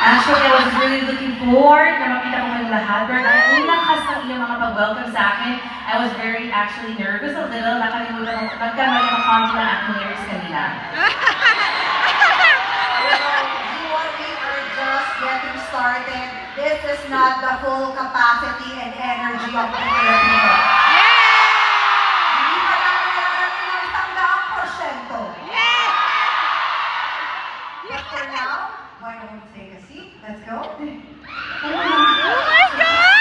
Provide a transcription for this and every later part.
Actually, I was really looking forward na makita ko kayong lahat. But ang lakas ng iyong mga pag-welcome sa akin, I was very actually nervous a little. Nakalimutan ko, nagkamali ng konti ng aking lyrics kanina. You and we are just getting started. This is not the full capacity and energy of the Filipino. Hindi pa namin narating ang 100%. But for now, why don't we take a seat? Let's go. Oh my God!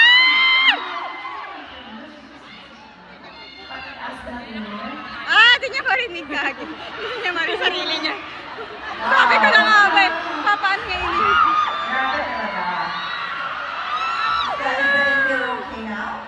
Di niya marinig kagad. Hindi niya marinig sarili niya. Sabi ko na nga ba, papaan ngayon. Grabe talaga. Is that okay now?